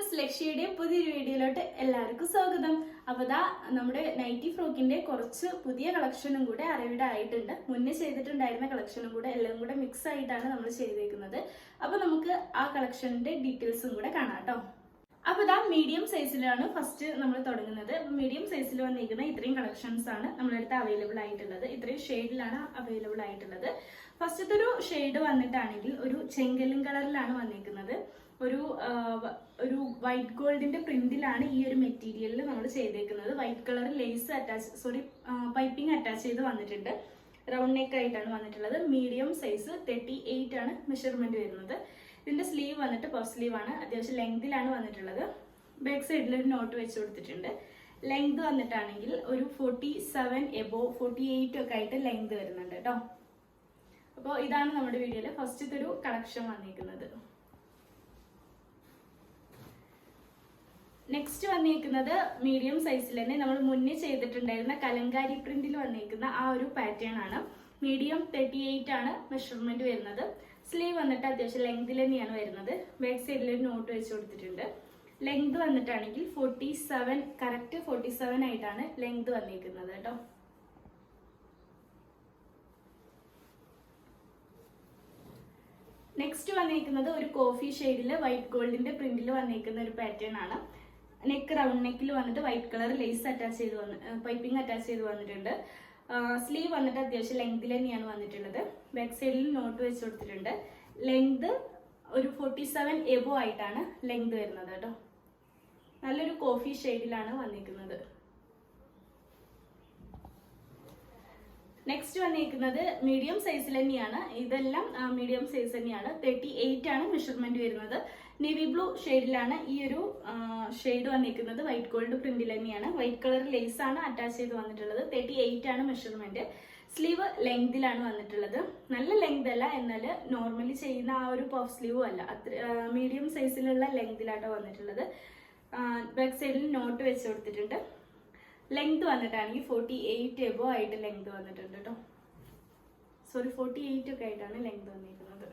Friends, ലക്ഷ്യയുടെ പുതിയൊരു വീഡിയോയിലോട്ട് എല്ലാവർക്കും സ്വാഗതം. അപ്പോൾ ദാ നമ്മുടെ നൈറ്റി ഫ്രോക്കിന്റെ കുറച്ച് പുതിയ കളക്ഷനും കൂടെ അറിവിടെ ആയിട്ടുണ്ട്. മുന്നേ ചെയ്തിട്ടുണ്ടായിരുന്ന കളക്ഷനും കൂടെ എല്ലാം കൂടെ മിക്സ് ആയിട്ടാണ് നമ്മൾ ചെയ്തേക്കുന്നത്. അപ്പോൾ നമുക്ക് ആ കളക്ഷന്റെ ഡീറ്റെയിൽസും കൂടെ കാണാം കേട്ടോ. അപ്പോൾ ഇതാ മീഡിയം സൈസിലാണ് ഫസ്റ്റ് നമ്മൾ തുടങ്ങുന്നത്. മീഡിയം സൈസിൽ വന്നിരിക്കുന്ന ഇത്രയും കളക്ഷൻസ് ആണ് നമ്മുടെ അടുത്ത് അവൈലബിൾ ആയിട്ടുള്ളത്. ഇത്രയും ഷെയ്ഡിലാണ് അവൈലബിൾ ആയിട്ടുള്ളത്. ഫസ്റ്റത്തെ ഒരു ഷെയ്ഡ് വന്നിട്ടാണെങ്കിൽ ഒരു ചെങ്കല്ലും കളറിലാണ് വന്നിരിക്കുന്നത്. ഒരു വൈറ്റ് ഗോൾഡിന്റെ പ്രിന്റിലാണ് ഈ ഒരു മെറ്റീരിയലിൽ നമ്മൾ ചെയ്തേക്കുന്നത്. White colour lace piping attach ചെയ്ത് വന്നിട്ടുണ്ട്. റൗണ്ട് നെക്ക് ആയിട്ടാണ് വന്നിട്ടുള്ളത്. മീഡിയം സൈസ് 38 ആണ് മെഷർമെന്റ് വരുന്നത്. ഇതിന്റെ സ്ലീവ് വന്നിട്ട് പഫ് സ്ലീവ് ആണ്. അത്യാവശ്യം ലെങ്തിലാണ് വന്നിട്ടുള്ളത്. ബാക്ക് സൈഡിൽ ഒരു നോട്ട് വെച്ച് കൊടുത്തിട്ടുണ്ട്. ലെങ്ത് വന്നിട്ടാണെങ്കിൽ ഒരു 47 എബോവ് 48 ഒക്കെ ആയിട്ട് ലെങ്ത് വരുന്നുണ്ട് കേട്ടോ. അപ്പോൾ ഇതാണ് നമ്മുടെ വീഡിയോയിലെ ഫസ്റ്റത്തെ ഒരു കളക്ഷൻ വന്നിരിക്കുന്നത്. നെക്സ്റ്റ് വന്നിരിക്കുന്നത് മീഡിയം സൈസിൽ തന്നെ നമ്മൾ മുന്നേ ചെയ്തിട്ടുണ്ടായിരുന്ന കലങ്കാരി പ്രിന്റിൽ വന്നിരിക്കുന്ന ആ ഒരു പാറ്റേൺ ആണ്. മീഡിയം 38 ആണ് മെഷർമെന്റ് വരുന്നത്. സ്ലീവ് വന്നിട്ട് അത്യാവശ്യം ലെങ്തിൽ തന്നെയാണ് വരുന്നത്. ബാക്ക് സൈഡിൽ ഒരു നോട്ട് വെച്ച് കൊടുത്തിട്ടുണ്ട്. ലെങ്ത് വന്നിട്ടാണെങ്കിൽ 47 കറക്റ്റ് 47 ആയിട്ടാണ് ലെങ്ത് വന്നിരിക്കുന്നത് കേട്ടോ. നെക്സ്റ്റ് വന്നിരിക്കുന്നത് ഒരു കോഫി ഷെയ്ഡിൽ വൈറ്റ് ഗോൾഡിന്റെ പ്രിന്റിൽ വന്നിരിക്കുന്ന ഒരു പാറ്റേൺ ആണ്. നെക്ക് റൗണ്ട് നെക്കിൽ വന്നിട്ട് വൈറ്റ് കളർ ലേസ് അറ്റാച്ച് ചെയ്ത് പൈപ്പിംഗ് അറ്റാച്ച് ചെയ്ത് വന്നിട്ടുണ്ട്. സ്ലീവ് വന്നിട്ട് അത്യാവശ്യം ലെങ്തിൽ തന്നെയാണ് വന്നിട്ടുള്ളത്. ബാക്ക് സൈഡിൽ നോട്ട് വെച്ച് കൊടുത്തിട്ടുണ്ട്. ലെങ്ത് ഒരു 47 എബോ ആയിട്ടാണ് ലെങ്ത് വരുന്നത് കേട്ടോ. നല്ലൊരു കോഫി ഷെയ്ഡിലാണ് വന്നിരിക്കുന്നത്. നെക്സ്റ്റ് വന്നിരിക്കുന്നത് മീഡിയം സൈസിൽ തന്നെയാണ്. ഇതെല്ലാം മീഡിയം സൈസ് തന്നെയാണ്. 38 ആണ് മെഷർമെന്റ് വരുന്നത്. നേവി ബ്ലൂ ഷെയ്ഡിലാണ് ഈ ഒരു ഷെയ്ഡ് വന്നിരിക്കുന്നത്. വൈറ്റ് ഗോൾഡ് പ്രിന്റിൽ തന്നെയാണ്. വൈറ്റ് കളർ ലേസ് ആണ് അറ്റാച്ച് ചെയ്ത് വന്നിട്ടുള്ളത്. 38 ആണ് മെഷർമെന്റ്. സ്ലീവ് ലെങ്തിലാണ് വന്നിട്ടുള്ളത്. നല്ല ലെങ്ത് അല്ല, എന്നാൽ നോർമലി ചെയ്യുന്ന ആ ഒരു പഫ് സ്ലീവും അല്ല, അത്ര മീഡിയം സൈസിലുള്ള ലെങ്തിലാട്ടോ വന്നിട്ടുള്ളത്. ബാക്ക് സൈഡിൽ നോട്ട് വെച്ച് കൊടുത്തിട്ടുണ്ട്. ലെങ്ത് വന്നിട്ടാണെങ്കിൽ 48 എബോ ആയിട്ട് ലെങ്ത് വന്നിട്ടുണ്ട് കേട്ടോ. 48 ഒക്കെ ആയിട്ടാണ് ലെങ്ത് വന്നിരിക്കുന്നത്.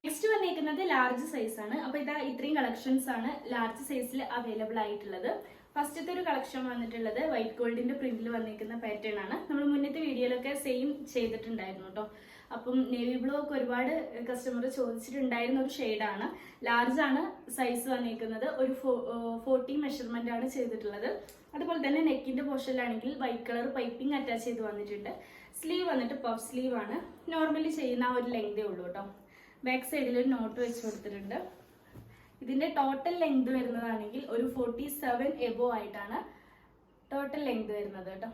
നെക്സ്റ്റ് വന്നിരിക്കുന്നത് ലാർജ് സൈസ് ആണ്. അപ്പൊ ഇതാ ഇത്രയും കളക്ഷൻസ് ആണ് ലാർജ് സൈസിൽ അവൈലബിൾ ആയിട്ടുള്ളത്. ഫസ്റ്റത്തെ ഒരു കളക്ഷൻ വന്നിട്ടുള്ളത് വൈറ്റ് ഗോൾഡിന്റെ പ്രിന്റിൽ വന്നിരിക്കുന്ന പാറ്റേൺ ആണ്. നമ്മൾ മുന്നത്തെ വീഡിയോയിലൊക്കെ സെയിം ചെയ്തിട്ടുണ്ടായിരുന്നു കേട്ടോ. അപ്പം നേവി ബ്ലൂ ഒക്കെ ഒരുപാട് കസ്റ്റമർ ചോദിച്ചിട്ടുണ്ടായിരുന്ന ഒരു ഷെയ്ഡാണ്. ലാർജ് ആണ് സൈസ് വന്നിരിക്കുന്നത്. ഒരു 40 മെഷർമെന്റ് ആണ് ചെയ്തിട്ടുള്ളത്. അതുപോലെ തന്നെ നെക്കിന്റെ പോർഷനിലാണെങ്കിൽ വൈറ്റ് കളർ പൈപ്പിംഗ് അറ്റാച്ച് ചെയ്ത് വന്നിട്ടുണ്ട്. സ്ലീവ് വന്നിട്ട് പഫ് സ്ലീവ് ആണ്. നോർമലി ചെയ്യുന്ന ആ ഒരു ലെങ്തേ ഉള്ളൂ കേട്ടോ. ബാക്ക് സൈഡിൽ ഒരു നോട്ട് വെച്ച് കൊടുത്തിട്ടുണ്ട്. ഇതിന്റെ ടോട്ടൽ ലെങ്ത് വരുന്നതാണെങ്കിൽ ഒരു 47 എബോ ആയിട്ടാണ് ടോട്ടൽ ലെങ്ത് വരുന്നത് കേട്ടോ.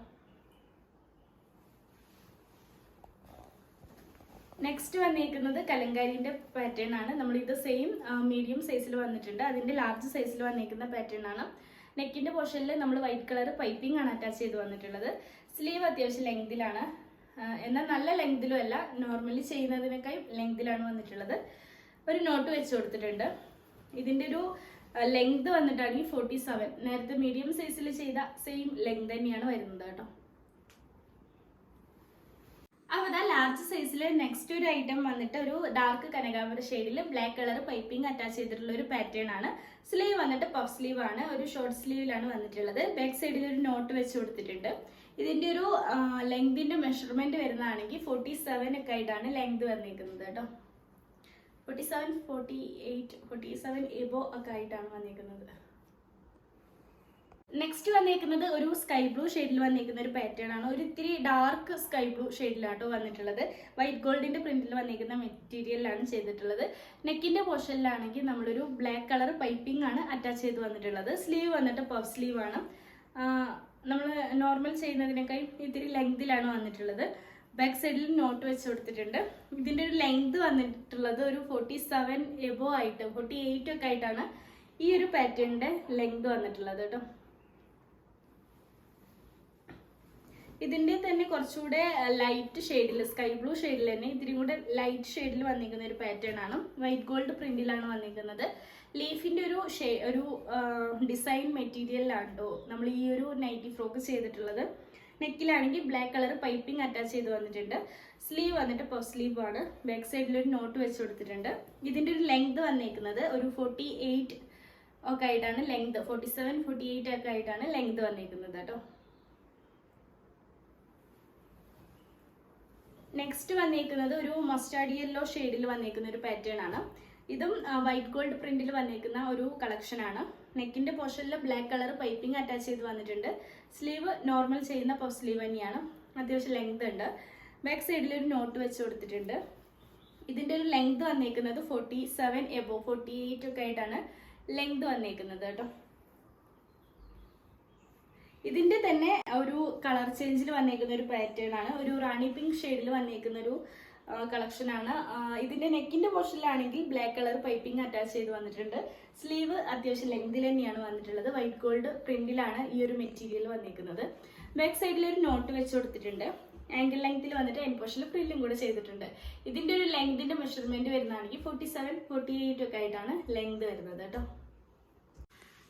നെക്സ്റ്റ് വന്നിരിക്കുന്നത് കലങ്കാരിന്റെ പാറ്റേൺ ആണ്. നമ്മൾ ഇത് സെയിം മീഡിയം സൈസിൽ വന്നിട്ടുണ്ട്. അതിന്റെ ലാർജ് സൈസിൽ വന്നിരിക്കുന്ന പാറ്റേൺ ആണ്. നെക്കിന്റെ പോർഷനിൽ നമ്മൾ വൈറ്റ് കളർ പൈപ്പിംഗ് ആണ് അറ്റാച്ച് ചെയ്ത് വന്നിട്ടുള്ളത്. സ്ലീവ് അത്യാവശ്യം ലെങ്തിലാണ്, എന്നാൽ നല്ല ലെങ്തിലും അല്ല, നോർമലി ചെയ്യുന്നതിനേക്കാൾ ലെങ്തിലാണ് വന്നിട്ടുള്ളത്. ഒരു നോട്ട് വെച്ച് കൊടുത്തിട്ടുണ്ട്. ഇതിന്റെ ഒരു ലെങ്ത് വന്നിട്ടാണെങ്കിൽ 47. നേരത്തെ മീഡിയം സൈസിൽ ചെയ്ത സെയിം ലെങ്ത് തന്നെയാണ് വരുന്നത് കേട്ടോ. അപ്പൊ അതാ ലാർജ് സൈസിൽ നെക്സ്റ്റ് ഒരു ഐറ്റം വന്നിട്ട് ഒരു ഡാർക്ക് കനകാമ്പര ഷെയ്ഡിൽ ബ്ലാക്ക് കളർ പൈപ്പിംഗ് അറ്റാച്ച് ചെയ്തിട്ടുള്ള ഒരു പാറ്റേൺ ആണ്. സ്ലീവ് വന്നിട്ട് പഫ് സ്ലീവ് ആണ്. ഒരു ഷോർട്ട് സ്ലീവിലാണ് വന്നിട്ടുള്ളത്. ബാക്ക് സൈഡിൽ ഒരു നോട്ട് വെച്ച് കൊടുത്തിട്ടുണ്ട്. ഇതിന്റെ ഒരു ലെങ്തിന്റെ മെഷർമെന്റ് വരുന്നതാണെങ്കിൽ 47 ഒക്കെ ആയിട്ടാണ് ലെങ്ത് വന്നിരിക്കുന്നത് കേട്ടോ. 47, 48, 47 എബോ ഒക്കെ ആയിട്ടാണ് വന്നിരിക്കുന്നത്. നെക്സ്റ്റ് വന്നിരിക്കുന്നത് ഒരു സ്കൈ ബ്ലൂ ഷെയ്ഡിൽ വന്നിരിക്കുന്ന ഒരു പാറ്റേൺ ആണ്. ഒരു ഇത്തിരി ഡാർക്ക് സ്കൈ ബ്ലൂ ഷെയ്ഡിലാട്ടോ വന്നിട്ടുള്ളത്. വൈറ്റ് ഗോൾഡിന്റെ പ്രിന്റിൽ വന്നിരിക്കുന്ന മെറ്റീരിയലാണ് ചെയ്തിട്ടുള്ളത്. നെക്കിന്റെ പോർഷനിലാണെങ്കിൽ നമ്മളൊരു ബ്ലാക്ക് കളർ പൈപ്പിംഗ് ആണ് അറ്റാച്ച് ചെയ്ത് വന്നിട്ടുള്ളത്. സ്ലീവ് വന്നിട്ട് പഫ് സ്ലീവ് ആണ്. നമ്മൾ നോർമൽ ചെയ്യുന്നതിനേക്കാൾ ഇത്തിരി ലെങ്തിലാണ് വന്നിട്ടുള്ളത്. ബാക്ക് സൈഡിൽ നോട്ട് വെച്ച് കൊടുത്തിട്ടുണ്ട്. ഇതിന്റെ ഒരു ലെങ്ത് വന്നിട്ടുള്ളത് ഒരു 47 എബോ ആയിട്ട് 48 ഒക്കെ ആയിട്ടാണ് ഈ ഒരു പാറ്റേണിന്റെ ലെങ്ത് വന്നിട്ടുള്ളത് കേട്ടോ. ഇതിന്റെ തന്നെ കുറച്ചുകൂടെ ലൈറ്റ് ഷെയ്ഡിൽ, സ്കൈ ബ്ലൂ ഷെയ്ഡിൽ തന്നെ ഇതിനും കൂടെ ലൈറ്റ് ഷെയ്ഡിൽ വന്നിരിക്കുന്ന ഒരു പാറ്റേൺ ആണ്. വൈറ്റ് ഗോൾഡ് പ്രിന്റിലാണ് വന്നിരിക്കുന്നത്. ലീഫിന്റെ ഒരു ഡിസൈൻ മെറ്റീരിയലാണ് കേട്ടോ നമ്മൾ ഈ ഒരു നൈറ്റി ഫ്രോക്ക് ചെയ്തിട്ടുള്ളത്. നെക്കിലാണെങ്കിൽ ബ്ലാക്ക് കളർ പൈപ്പിംഗ് അറ്റാച്ച് ചെയ്ത് വന്നിട്ടുണ്ട്. സ്ലീവ് വന്നിട്ട് പഫ് സ്ലീവ് ആണ്. ബാക്ക് സൈഡിൽ ഒരു നോട്ട് വെച്ച് കൊടുത്തിട്ടുണ്ട്. ഇതിന്റെ ഒരു ലെങ്ത് വന്നേക്കുന്നത് ഒരു 48 ഒക്കെ ആയിട്ടാണ് ലെങ്ത്, 47 48 ഒക്കെ ആയിട്ടാണ് ലെങ്ത് വന്നേക്കുന്നത് കേട്ടോ. നെക്സ്റ്റ് വന്നേക്കുന്നത് ഒരു മസ്റ്റാർഡ് യെല്ലോ ഷെയ്ഡിൽ വന്നേക്കുന്ന ഒരു പാറ്റേൺ ആണ്. ഇതും വൈറ്റ് ഗോൾഡ് പ്രിന്റിൽ വന്നേക്കുന്ന ഒരു കളക്ഷൻ ആണ്. നെക്കിന്റെ പോർഷനിൽ ബ്ലാക്ക് കളർ പൈപ്പിംഗ് അറ്റാച്ച് ചെയ്ത് വന്നിട്ടുണ്ട്. സ്ലീവ് നോർമൽ ചെയ്യുന്ന പഫ് സ്ലീവ് തന്നെയാണ്. അത്യാവശ്യം ലെങ്ത് ഉണ്ട്. ബാക്ക് സൈഡിൽ ഒരു നോട്ട് വെച്ച് കൊടുത്തിട്ടുണ്ട്. ഇതിന്റെ ഒരു ലെങ്ത് വന്നേക്കുന്നത് 47 എബോ 48 ഒക്കെ ആയിട്ടാണ് ലെങ്ത് വന്നേക്കുന്നത് കേട്ടോ. ഇതിന്റെ തന്നെ ഒരു കളർ ചേഞ്ചിൽ വന്നേക്കുന്ന ഒരു പാറ്റേൺ ആണ്. ഒരു റാണി പിങ്ക് ഷെയ്ഡിൽ വന്നേക്കുന്ന ഒരു കളക്ഷൻ ആണ്. ഇതിന്റെ നെക്കിന്റെ പോർഷനിലാണെങ്കിൽ ബ്ലാക്ക് കളർ പൈപ്പിംഗ് അറ്റാച്ച് ചെയ്ത് വന്നിട്ടുണ്ട്. സ്ലീവ് അത്യാവശ്യം ലെങ്തിൽ തന്നെയാണ് വന്നിട്ടുള്ളത്. വൈറ്റ് ഗോൾഡ് പ്രിന്റിലാണ് ഈ ഒരു മെറ്റീരിയൽ വന്നിരിക്കുന്നത്. ബാക്ക് സൈഡിൽ ഒരു നോട്ട് വെച്ച് കൊടുത്തിട്ടുണ്ട്. ആംഗിൾ ലെങ്ത്തിൽ വന്നിട്ട് എൻ പോർഷനിൽ ഫ്രില്ലും കൂടെ ചെയ്തിട്ടുണ്ട്. ഇതിന്റെ ഒരു ലെങ്തിന്റെ മെഷർമെന്റ് വരുന്നതാണെങ്കിൽ 47 48 ഒക്കെ ആയിട്ടാണ് ലെങ്ത് വരുന്നത് കേട്ടോ.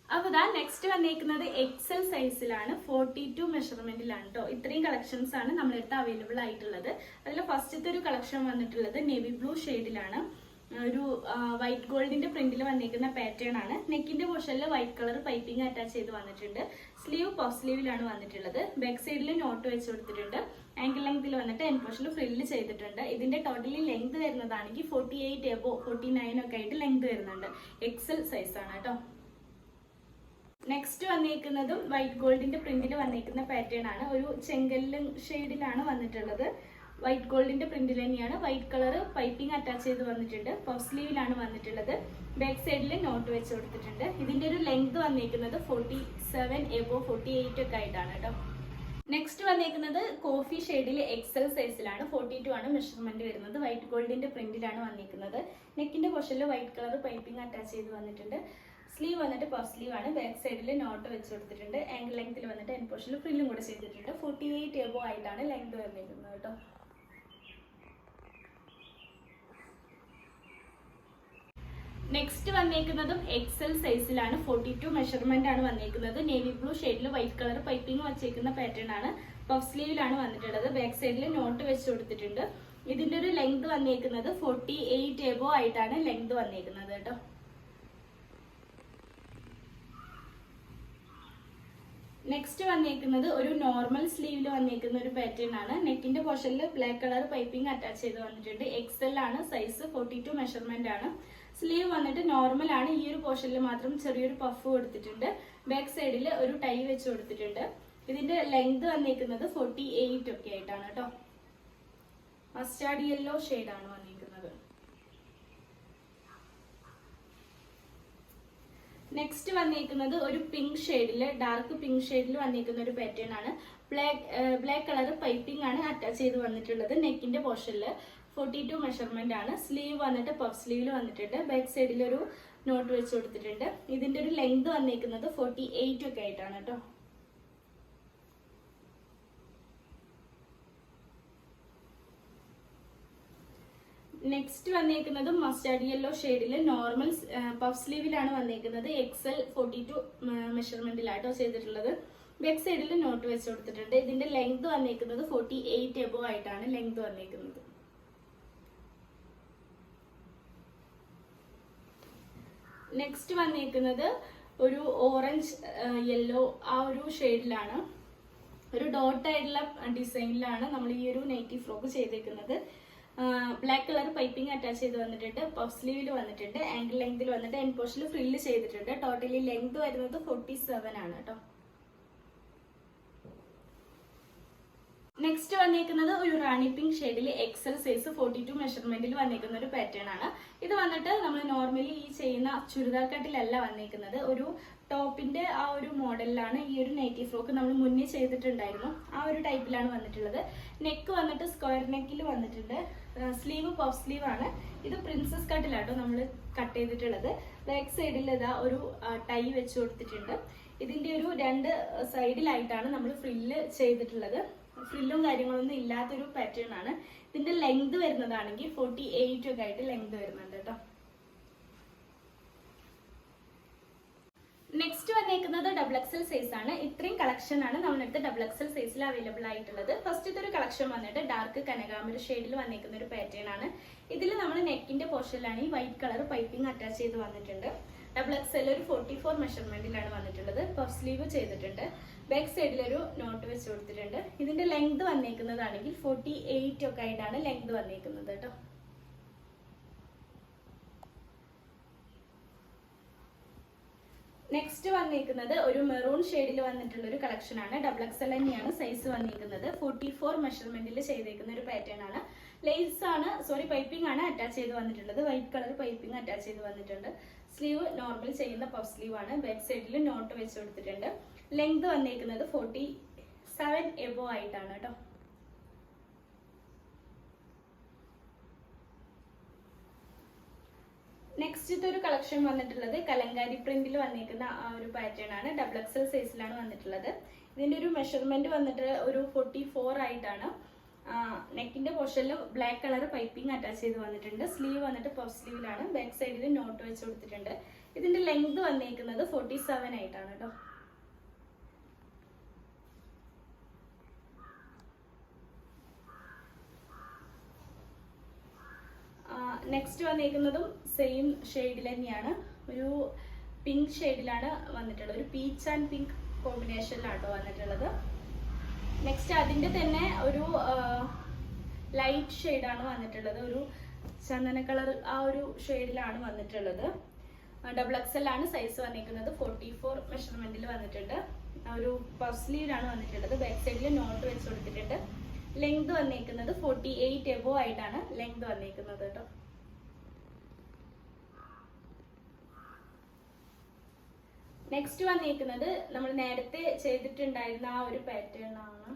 അപ്പൊ ഇതാ നെക്സ്റ്റ് വന്നേക്കുന്നത് എക്സൽ സൈസിലാണ്, 42 മെഷർമെന്റിലാണ് കേട്ടോ. ഇത്രയും കളക്ഷൻസ് ആണ് നമ്മളടുത്ത് അവൈലബിൾ ആയിട്ടുള്ളത്. അതിൽ ഫസ്റ്റത്തെ ഒരു കളക്ഷൻ വന്നിട്ടുള്ളത് നേവി ബ്ലൂ ഷെയ്ഡിലാണ്. ഒരു വൈറ്റ് ഗോൾഡിന്റെ പ്രിന്റിൽ വന്നേക്കുന്ന പാറ്റേൺ ആണ്. നെക്കിന്റെ പോർഷനിൽ വൈറ്റ് കളർ പൈപ്പിംഗ് അറ്റാച്ച് ചെയ്ത് വന്നിട്ടുണ്ട്. സ്ലീവ് പഫ് സ്ലീവിലാണ് വന്നിട്ടുള്ളത്. ബാക്ക് സൈഡിൽ നോട്ട് വെച്ച് കൊടുത്തിട്ടുണ്ട്. ആംഗിൾ ലെങ്ത്തിൽ വന്നിട്ട് എൻ പോർഷനിൽ ഫ്രില്ല് ചെയ്തിട്ടുണ്ട്. ഇതിന്റെ ടോട്ടലി ലെങ്ത് വരുന്നതാണെങ്കിൽ 48 എബോ 49 ഒക്കെ ആയിട്ട് ലെങ്ത് വരുന്നുണ്ട്. എക്സൽ സൈസ് ആണ് കേട്ടോ. നെക്സ്റ്റ് വന്നേക്കുന്നതും വൈറ്റ് ഗോൾഡിന്റെ പ്രിന്റിൽ വന്നേക്കുന്ന പാറ്റേൺ ആണ്. ഒരു ചെങ്കല്ല് ഷെയ്ഡിലാണ് വന്നിട്ടുള്ളത്. വൈറ്റ് ഗോൾഡിന്റെ പ്രിന്റിൽ തന്നെയാണ്. വൈറ്റ് കളർ പൈപ്പിംഗ് അറ്റാച്ച് ചെയ്ത് വന്നിട്ടുണ്ട്. പഫ് സ്ലീവിലാണ് വന്നിട്ടുള്ളത്. ബാക്ക് സൈഡിൽ നോട്ട് വെച്ച് കൊടുത്തിട്ടുണ്ട്. ഇതിന്റെ ഒരു ലെങ്ത് വന്നേക്കുന്നത് 47 എബോ 48 ഒക്കെ ആയിട്ടാണ് കേട്ടോ. നെക്സ്റ്റ് വന്നേക്കുന്നത് കോഫി ഷെയ്ഡിൽ എക്സൽ സൈസിലാണ്. 42 ആണ് മെഷർമെന്റ് വരുന്നത്. വൈറ്റ് ഗോൾഡിന്റെ പ്രിന്റിലാണ് വന്നിരിക്കുന്നത്. നെക്കിന്റെ പോർഷനിൽ വൈറ്റ് കളർ പൈപ്പിംഗ് അറ്റാച്ച് ചെയ്ത് വന്നിട്ടുണ്ട്. സ്ലീവ് വന്നിട്ട് പഫ് സ്ലീവ് ആണ്. ബാക്ക് സൈഡിൽ നോട്ട് വെച്ച് കൊടുത്തിട്ടുണ്ട്. ആംഗിൾ ലെങ്ത്തിൽ വന്നിട്ട് എൻ പോർഷനിൽ ഫ്രില്ലും കൂടെ ചെയ്തിട്ടുണ്ട്. 48 എബോ ആയിട്ടാണ് ലെങ്ത് വന്നിരിക്കുന്നത് കേട്ടോ. നെക്സ്റ്റ് വന്നേക്കുന്നതും എക്സൽ സൈസിലാണ്. 42 മെഷർമെന്റ് ആണ് വന്നേക്കുന്നത്. നേവി ബ്ലൂ ഷെയ്ഡിൽ വൈറ്റ് കളർ പൈപ്പിംഗ് വച്ചേക്കുന്ന പാറ്റേൺ ആണ്. പഫ് സ്ലീവിലാണ് വന്നിട്ടുള്ളത്. ബാക്ക് സൈഡിൽ നോട്ട് വെച്ച് കൊടുത്തിട്ടുണ്ട്. ഇതിന്റെ ഒരു ലെങ്ത് വന്നേക്കുന്നത് 48 എബോ ആയിട്ടാണ് ലെങ്ത് വന്നേക്കുന്നത് കേട്ടോ. നെക്സ്റ്റ് വന്നേക്കുന്നത് ഒരു നോർമൽ സ്ലീവിൽ വന്നേക്കുന്ന ഒരു പാറ്റേൺ ആണ്. നെക്കിന്റെ പോർഷനിൽ ബ്ലാക്ക് കളർ പൈപ്പിംഗ് അറ്റാച്ച് ചെയ്ത് വന്നിട്ടുണ്ട്. എക്സൽ ആണ് സൈസ്. 42 മെഷർമെന്റ് ആണ്. സ്ലീവ് വന്നിട്ട് നോർമൽ ആണ്. ഈ ഒരു പോർഷനിൽ മാത്രം ചെറിയൊരു പഫ് കൊടുത്തിട്ടുണ്ട്. ബാക്ക് സൈഡിൽ ഒരു ടൈ വെച്ച് കൊടുത്തിട്ടുണ്ട്. ഇതിന്റെ ലെങ്ത് വന്നേക്കുന്നത് 48 ഒക്കെ ആയിട്ടാണ് കേട്ടോ. മസ്റ്റാർഡ് യെല്ലോ ഷെയ്ഡാണ് വന്നിരിക്കുന്നത്. നെക്സ്റ്റ് വന്നിരിക്കുന്നത് ഒരു പിങ്ക് ഷെയ്ഡിൽ, ഡാർക്ക് പിങ്ക് ഷെയ്ഡിൽ വന്നിരിക്കുന്ന ഒരു പാറ്റേൺ ആണ്. ബ്ലാക്ക് കളർ പൈപ്പിംഗ് ആണ് അറ്റാച്ച് ചെയ്ത് വന്നിട്ടുള്ളത്. നെക്കിന്റെ പോർഷനിൽ 42 മെഷർമെന്റ് ആണ്. സ്ലീവ് വന്നിട്ട് പഫ് സ്ലീവിൽ വന്നിട്ടുണ്ട്. ബാക്ക് സൈഡിൽ ഒരു നോട്ട് വെച്ച് കൊടുത്തിട്ടുണ്ട്. ഇതിന്റെ ഒരു ലെങ്ത് വന്നിരിക്കുന്നത് 48 ഒക്കെ ആയിട്ടാണ് കേട്ടോ. നെക്സ്റ്റ് വന്നേക്കുന്നത് മസ്റ്റാർഡ് യെല്ലോ ഷെയ്ഡിൽ നോർമൽ പഫ് സ്ലീവിലാണ് വന്നേക്കുന്നത്. എക്സൽ 42 മെഷർമെന്റിലാട്ടോ ചെയ്തിട്ടുള്ളത്. ബാക്ക് സൈഡിൽ നോട്ട് വെച്ച് കൊടുത്തിട്ടുണ്ട്. ഇതിന്റെ ലെങ്ത് വന്നേക്കുന്നത് 48 എബോ ആയിട്ടാണ് ലെങ്ത് വന്നേക്കുന്നത്. നെക്സ്റ്റ് വന്നേക്കുന്നത് ഒരു ഓറഞ്ച് യെല്ലോ ആ ഒരു ഷെയ്ഡിലാണ്. ഒരു ഡോട്ട് ആയിട്ടുള്ള ഡിസൈനിലാണ് നമ്മൾ ഈ ഒരു നൈറ്റി ഫ്രോക്ക് ചെയ്തേക്കുന്നത്. ബ്ലാക്ക് കളർ പൈപ്പിംഗ് അറ്റാച്ച് ചെയ്ത് വന്നിട്ടുണ്ട്. പഫ് സ്ലീവിൽ വന്നിട്ടുണ്ട്. ആംഗിൾ ലെങ്തിൽ വന്നിട്ട് എൻ പോർഷനിൽ ഫ്രില്ല് ചെയ്തിട്ടുണ്ട്. ടോട്ടലി ലെങ്ത് വരുന്നത് 47 ആണ് കേട്ടോ. നെക്സ്റ്റ് വന്നേക്കുന്നത് ഒരു റാണി പിങ്ക് ഷെയ്ഡിൽ എക്സൽ സൈസ് 42 മെഷർമെന്റിൽ വന്നേക്കുന്ന ഒരു പാറ്റേൺ ആണ്. ഇത് വന്നിട്ട് നമ്മൾ നോർമലി ഈ ചെയ്യുന്ന ചുരിദാർ കട്ടിലല്ല വന്നേക്കുന്നത്. ഒരു ടോപ്പിന്റെ ആ ഒരു മോഡലിലാണ് ഈ ഒരു നൈറ്റി ഫ്രോക്ക് നമ്മൾ മുന്നേ ചെയ്തിട്ടുണ്ടായിരുന്നു. ആ ഒരു ടൈപ്പിലാണ് വന്നിട്ടുള്ളത്. നെക്ക് വന്നിട്ട് സ്ക്വയർ നെക്കിൽ വന്നിട്ടുണ്ട്. സ്ലീവ് പഫ് സ്ലീവ് ആണ്. ഇത് പ്രിൻസസ് കട്ടിലാട്ടോ നമ്മൾ കട്ട് ചെയ്തിട്ടുള്ളത്. ബാക്ക് സൈഡിൽ ഇതാ ഒരു ടൈ വെച്ച് കൊടുത്തിട്ടുണ്ട്. ഇതിന്റെ ഒരു രണ്ട് സൈഡിലായിട്ടാണ് നമ്മൾ ഫ്രില്ല് ചെയ്തിട്ടുള്ളത്. ഫ്രില്ലും കാര്യങ്ങളൊന്നും ഇല്ലാത്തൊരു പാറ്റേൺ ആണ്. ഇതിന്റെ ലെങ്ത് വരുന്നതാണെങ്കിൽ 48 ഒക്കെ ആയിട്ട് ലെങ്ത് വരുന്നുണ്ട് കേട്ടോ. നെക്സ്റ്റ് വന്നേക്കുന്നത് ഡബിൾ എക്സൽ സൈസ് ആണ്. ഇത്രയും കളക്ഷൻ ആണ് നമ്മുടെ അടുത്ത് ഡബിൾ എക്സൽ സൈസിൽ അവൈലബിൾ ആയിട്ടുള്ളത്. ഫസ്റ്റ് ഒരു കളക്ഷൻ വന്നിട്ട് ഡാർക്ക് കനകാമ്പര ഷെയ്ഡിൽ വന്നേക്കുന്ന ഒരു പാറ്റേൺ ആണ്. ഇതിൽ നമ്മൾ നെക്കിന്റെ പോർഷനിലാണ് ഈ വൈറ്റ് കളർ പൈപ്പിംഗ് അറ്റാച്ച് ചെയ്ത് വന്നിട്ടുണ്ട്. ഡബിൾ എക്സൽ ഒരു 44 മെഷർമെന്റിലാണ് വന്നിട്ടുള്ളത്. പഫ് സ്ലീവ് ചെയ്തിട്ടുണ്ട്. ബാക്ക് സൈഡിൽ ഒരു നോട്ട് വെച്ച് കൊടുത്തിട്ടുണ്ട്. ഇതിന്റെ ലെങ്ത് വന്നേക്കുന്നതാണെങ്കിൽ 48 ഒക്കെ ആയിട്ടാണ് ലെങ്ത് വന്നേക്കുന്നത് കേട്ടോ. നെക്സ്റ്റ് വന്നിരിക്കുന്നത് ഒരു മെറൂൺ ഷെയ്ഡിൽ വന്നിട്ടുള്ള ഒരു കളക്ഷൻ ആണ്. ഡബിൾ എക്സൽ തന്നെയാണ് സൈസ് വന്നിരിക്കുന്നത്. 44 മെഷർമെന്റിൽ ചെയ്തേക്കുന്ന ഒരു പാറ്റേൺ ആണ്. ലേസ് ആണ്, പൈപ്പിംഗ് ആണ് അറ്റാച്ച് ചെയ്ത് വന്നിട്ടുള്ളത്. വൈറ്റ് കളർ പൈപ്പിംഗ് അറ്റാച്ച് ചെയ്ത് വന്നിട്ടുണ്ട്. സ്ലീവ് നോർമൽ ചെയ്യുന്ന പഫ് സ്ലീവ് ആണ്. ബാക്ക് സൈഡിൽ നോട്ട് വെച്ച് കൊടുത്തിട്ടുണ്ട്. ലെങ്ത് വന്നിരിക്കുന്നത് 47 എബോ ആയിട്ടാണ് കേട്ടോ. നെക്സ്റ്റ് ഒരു കളക്ഷൻ വന്നിട്ടുള്ളത് കലങ്കാരി പ്രിന്റിൽ വന്നിരിക്കുന്ന ആ ഒരു പാറ്റേൺ ആണ്. ഡബിൾ എക്സൽ സൈസിലാണ് വന്നിട്ടുള്ളത്. ഇതിന്റെ ഒരു മെഷർമെന്റ് വന്നിട്ട് ഒരു 44 ആയിട്ടാണ്. നെക്കിന്റെ പോർഷനിൽ ബ്ലാക്ക് കളർ പൈപ്പിംഗ് അറ്റാച്ച് ചെയ്ത് വന്നിട്ടുണ്ട്. സ്ലീവ് വന്നിട്ട് പഫ് സ്ലീവിലാണ്. ബാക്ക് സൈഡിൽ നോട്ട് വെച്ച് കൊടുത്തിട്ടുണ്ട്. ഇതിന്റെ ലെങ്ത് വന്നിരിക്കുന്നത് 47 ആയിട്ടാണ് കേട്ടോ. നെക്സ്റ്റ് വന്നിരിക്കുന്നതും സെയിം ഷെയ്ഡിൽ തന്നെയാണ്. ഒരു പിങ്ക് ഷെയ്ഡിലാണ് വന്നിട്ടുള്ളത്. ഒരു പീച്ച് ആൻഡ് പിങ്ക് കോമ്പിനേഷനിലാണ് വന്നിട്ടുള്ളത്. നെക്സ്റ്റ് അതിന്റെ തന്നെ ഒരു ലൈറ്റ് ഷെയ്ഡാണ് വന്നിട്ടുള്ളത്. ഒരു ചന്ദന കളർ ആ ഒരു ഷെയ്ഡിലാണ് വന്നിട്ടുള്ളത്. ഡബിൾ എക്സൽ ആണ് സൈസ് വന്നിരിക്കുന്നത്. 44 മെഷർമെന്റിൽ വന്നിട്ടുണ്ട്. ഒരു പഫ് സ്ലീവിലാണ് വന്നിട്ടുള്ളത്. ബാക്ക് സൈഡിൽ നോട്ട് വെച്ച് കൊടുത്തിട്ടുണ്ട്. ലെങ്ത് വന്നിരിക്കുന്നത് 48 എബോ ആയിട്ടാണ് ലെങ്ത് വന്നിരിക്കുന്നത് കേട്ടോ. നെക്സ്റ്റ് വന്നിരിക്കുന്നത് നമ്മൾ നേരത്തെ ചെയ്തിട്ടുണ്ടായിരുന്ന ആ ഒരു പാറ്റേൺ ആണ്.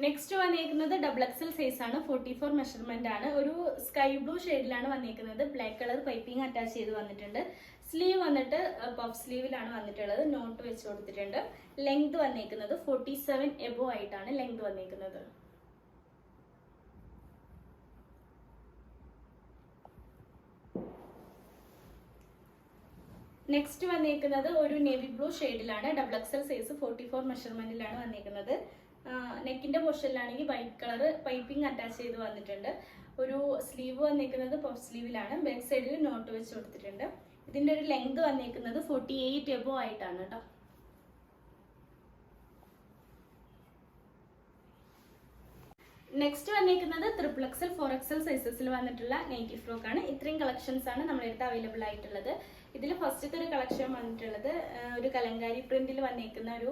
നെക്സ്റ്റ് വന്നിരിക്കുന്നത് ഡബിൾ എക്സൽ സൈസ് ആണ്. 44 മെഷർമെന്റ് ആണ്. ഒരു സ്കൈ ബ്ലൂ ഷെയ്ഡിലാണ് വന്നിരിക്കുന്നത്. ബ്ലാക്ക് കളർ പൈപ്പിംഗ് അറ്റാച്ച് ചെയ്ത് വന്നിട്ടുണ്ട്. സ്ലീവ് വന്നിട്ട് പഫ് സ്ലീവിലാണ് വന്നിട്ടുള്ളത്. നോട്ട് വെച്ച് കൊടുത്തിട്ടുണ്ട്. ലെങ്ത് വന്നിരിക്കുന്നത് 47 എബോ ആയിട്ടാണ് ലെങ്ത് വന്നിരിക്കുന്നത്. നെക്സ്റ്റ് വന്നിരിക്കുന്നത് ഒരു നേവി ബ്ലൂ ഷെയ്ഡിലാണ്. ഡബിൾ എക്സൽ സൈസ് 44 മെഷർമെന്റിലാണ് വന്നിരിക്കുന്നത്. നെക്കിന്റെ പോർഷനിലാണെങ്കിൽ വൈറ്റ് കളർ പൈപ്പിംഗ് അറ്റാച്ച് ചെയ്ത് വന്നിട്ടുണ്ട്. ഒരു സ്ലീവ് വന്നിരിക്കുന്നത് പഫ് സ്ലീവിലാണ്. ബാക്ക് സൈഡിൽ നോട്ട് വെച്ച് കൊടുത്തിട്ടുണ്ട്. ഇതിന്റെ ഒരു ലെങ്ത് വന്നിരിക്കുന്നത് 48 എബോ ആയിട്ടാണ് കേട്ടോ. നെക്സ്റ്റ് വന്നിരിക്കുന്നത് 3XL 4XL സൈസസിൽ വന്നിട്ടുള്ള നൈറ്റി ഫ്രോക്ക് ആണ്. ഇത്രയും കളക്ഷൻസ് ആണ് നമ്മുടെ അടുത്ത് അവൈലബിൾ ആയിട്ടുള്ളത്. ഇതിൽ ഫസ്റ്റത്തെ ഒരു കളക്ഷൻ വന്നിട്ടുള്ളത് ഒരു കലങ്കാരി പ്രിന്റിൽ വന്നിരിക്കുന്ന ഒരു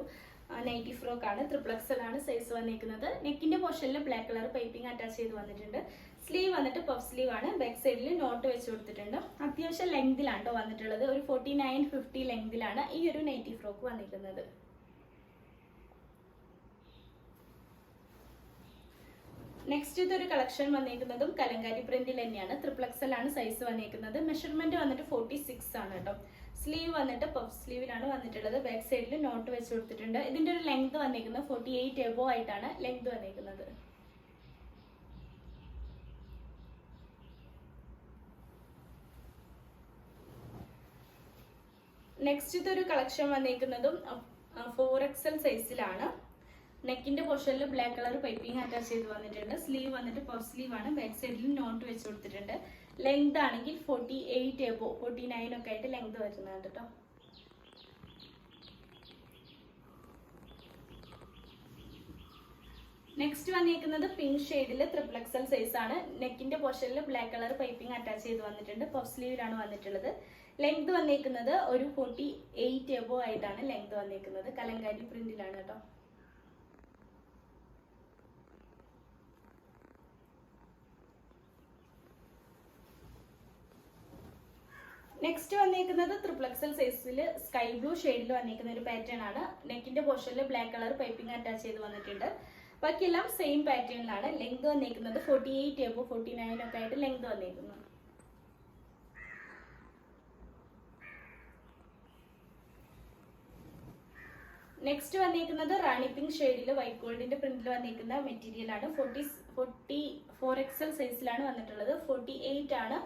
നൈറ്റി ഫ്രോക്ക് ആണ്. 3XL ആണ് സൈസ് വന്നിരിക്കുന്നത്. നെക്കിന്റെ പോർഷനിൽ ബ്ലാക്ക് കളർ പൈപ്പിംഗ് അറ്റാച്ച് ചെയ്ത് വന്നിട്ടുണ്ട്. സ്ലീവ് വന്നിട്ട് പഫ് സ്ലീവ് ആണ്. ബാക്ക് സൈഡിൽ നോട്ട് വെച്ച് കൊടുത്തിട്ടുണ്ട്. അത്യാവശ്യം ലെങ്തിലാണ് കേട്ടോ വന്നിട്ടുള്ളത്. ഒരു 49-50 ലെങ്തിലാണ് ഈ ഒരു നൈറ്റി ഫ്രോക്ക് വന്നിരിക്കുന്നത്. നെക്സ്റ്റ് ഇതൊരു കളക്ഷൻ വന്നിരിക്കുന്നതും കലങ്കാരി പ്രിന്റിൽ തന്നെയാണ്. 3XL ആണ് സൈസ് വന്നിരിക്കുന്നത്. മെഷർമെന്റ് വന്നിട്ട് 46 ആണ് കേട്ടോ. സ്ലീവ് വന്നിട്ട് പഫ് സ്ലീവിലാണ് വന്നിട്ടുള്ളത്. ബാക്ക് സൈഡിൽ നോട്ട് വെച്ച് കൊടുത്തിട്ടുണ്ട്. ഇതിന്റെ ഒരു ലെങ്ത് വന്നിരിക്കുന്നത് 48 എബോ ആയിട്ടാണ് ലെങ്ത് വന്നിരിക്കുന്നത്. നെക്സ്റ്റ് ഇതൊരു കളക്ഷൻ വന്നിരിക്കുന്നതും 4XL സൈസിലാണ്. നെക്കിന്റെ പോർഷനിൽ ബ്ലാക്ക് കളർ പൈപ്പിംഗ് അറ്റാച്ച് ചെയ്ത് വന്നിട്ടുണ്ട്. സ്ലീവ് വന്നിട്ട് പഫ് സ്ലീവ് ആണ്. ബാക്ക് സൈഡിൽ നോട്ട് വെച്ച് കൊടുത്തിട്ടുണ്ട്. ലെങ്ത് ആണെങ്കിൽ 48 എബോ 49 ഒക്കെ ആയിട്ട് ലെങ്ത് വരുന്നുണ്ട് കേട്ടോ. നെക്സ്റ്റ് വന്നിരിക്കുന്നത് പിങ്ക് ഷെയ്ഡിൽ 3XL സൈസ് ആണ്. നെക്കിന്റെ പോർഷനിൽ ബ്ലാക്ക് കളർ പൈപ്പിംഗ് അറ്റാച്ച് ചെയ്ത് വന്നിട്ടുണ്ട്. പഫ് സ്ലീവിലാണ് വന്നിട്ടുള്ളത്. ലെങ്ത് വന്നിരിക്കുന്നത് ഒരു 48 എബോ ആയിട്ടാണ് ലെങ്ത് വന്നിരിക്കുന്നത്. കലങ്കാരി പ്രിന്റിലാണ് കേട്ടോ. നെക്സ്റ്റ് വന്നിരിക്കുന്നത് 3XL സൈസിൽ സ്കൈ ബ്ലൂ ഷെയ്ഡിൽ വന്നിരിക്കുന്ന ഒരു പാറ്റേൺ ആണ്. നെക്കിന്റെ പോർഷനിൽ ബ്ലാക്ക് കളർ പൈപ്പിംഗ് അറ്റാച്ച് ചെയ്ത് വന്നിട്ടുണ്ട്. ബാക്കിയെല്ലാം സെയിം പാറ്റേണിലാണ്. ലെങ്ത് വന്നിരിക്കുന്നത് 48 എബോ 49 ഒക്കെ ആയിട്ട് ലെങ്ത് വന്നിരിക്കുന്നത്. നെക്സ്റ്റ് വന്നിരിക്കുന്നത് റാണി പിങ്ക് ഷെയ്ഡിൽ വൈറ്റ് ഗോൾഡിന്റെ പ്രിന്റിൽ വന്നിരിക്കുന്ന മെറ്റീരിയൽ ആണ്. 44XL സൈസിലാണ് വന്നിട്ടുള്ളത്. 48 ആണ്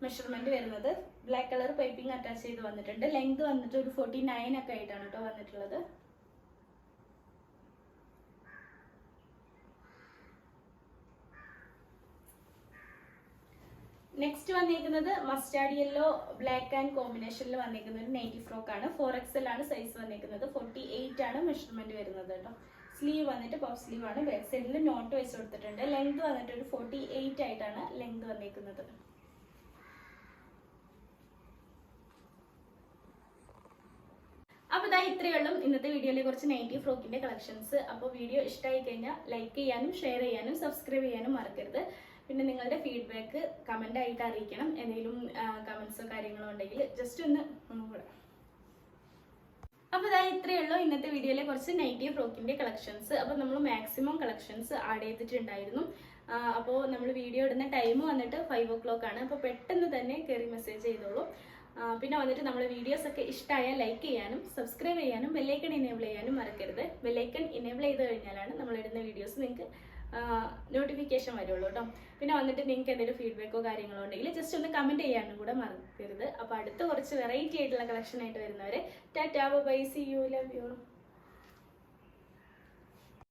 മെഷർമെന്റ് വരുന്നത്. ബ്ലാക്ക് കളർ പൈപ്പിംഗ് അറ്റാച്ച് ചെയ്ത് വന്നിട്ടുണ്ട്. ലെങ്ത് വന്നിട്ട് ഒരു 49 ഒക്കെ ആയിട്ടാണ് കേട്ടോ വന്നിട്ടുള്ളത്. നെക്സ്റ്റ് വന്നിരിക്കുന്നത് മസ്റ്റാർഡ് യെല്ലോ ബ്ലാക്ക് ആൻഡ് കോമ്പിനേഷനിൽ വന്നിരിക്കുന്ന ഒരു നൈറ്റി ഫ്രോക്ക് ആണ്. 4XL ആണ് സൈസ് വന്നിരിക്കുന്നത്. 48 ആണ് മെഷർമെന്റ് വരുന്നത് കേട്ടോ. സ്ലീവ് വന്നിട്ട് പഫ് സ്ലീവ് ആണ്. ബാക്ക് സൈഡിൽ നോട്ട് വെച്ച് കൊടുത്തിട്ടുണ്ട്. ലെങ്ത് വന്നിട്ട് ഒരു 48 ആയിട്ടാണ് ലെങ്ത് വന്നിരിക്കുന്നത്. അപ്പോൾ ഇതാ ഇത്രയേ ഉള്ളൂ ഇന്നത്തെ വീഡിയോയിലെ കുറച്ച് നൈറ്റി ഫ്രോക്കിന്റെ കളക്ഷൻസ്. അപ്പോൾ വീഡിയോ ഇഷ്ടമായി കഴിഞ്ഞാൽ ലൈക്ക് ചെയ്യാനും ഷെയർ ചെയ്യാനും സബ്സ്ക്രൈബ് ചെയ്യാനും മറക്കരുത്. പിന്നെ നിങ്ങളുടെ ഫീഡ്ബാക്ക് കമന്റ് ആയിട്ട് അറിയിക്കണം. എന്തെങ്കിലും കമന്റ്സോ കാര്യങ്ങളോ ഉണ്ടെങ്കിൽ ജസ്റ്റ് ഒന്ന് ഒന്നുകൂടെ. അപ്പോൾ ഇതാ ഇത്രയേ ഉള്ളൂ ഇന്നത്തെ വീഡിയോയിലെ കുറച്ച് നൈറ്റി ഫ്രോക്കിന്റെ കളക്ഷൻസ്. അപ്പോൾ നമ്മൾ മാക്സിമം കളക്ഷൻസ് ആഡ് ചെയ്തിട്ടുണ്ടായിരുന്നു. അപ്പോൾ നമ്മൾ വീഡിയോ ഇടുന്ന ടൈം വന്നിട്ട് 5 o'clock ആണ്. അപ്പോൾ പെട്ടെന്ന് തന്നെ കയറി മെസ്സേജ് ചെയ്തോളൂ. പിന്നെ വന്നിട്ട് നമ്മൾ വീഡിയോസ് ഒക്കെ ഇഷ്ടമായാൽ ലൈക്ക് ചെയ്യാനും സബ്സ്ക്രൈബ് ചെയ്യാനും ബെല്ലൈക്കൺ ഇനേബിൾ ചെയ്യാനും മറക്കരുത്. ബെല്ലൈക്കൺ ഇനേബിൾ ചെയ്ത് കഴിഞ്ഞാലാണ് നമ്മൾ ഇടുന്ന വീഡിയോസ് നിങ്ങൾക്ക് നോട്ടിഫിക്കേഷൻ വരുള്ളൂ കേട്ടോ. പിന്നെ വന്നിട്ട് നിങ്ങൾക്ക് എന്തെങ്കിലും ഫീഡ്ബാക്കോ കാര്യങ്ങളോ ഉണ്ടെങ്കിൽ ജസ്റ്റ് ഒന്ന് കമന്റ് ചെയ്യാനും കൂടെ മറക്കരുത്. അപ്പോൾ അടുത്ത കുറച്ച് വെറൈറ്റി ആയിട്ടുള്ള കളക്ഷൻ ആയിട്ട് വരുന്നവരെ tata bye see you love U.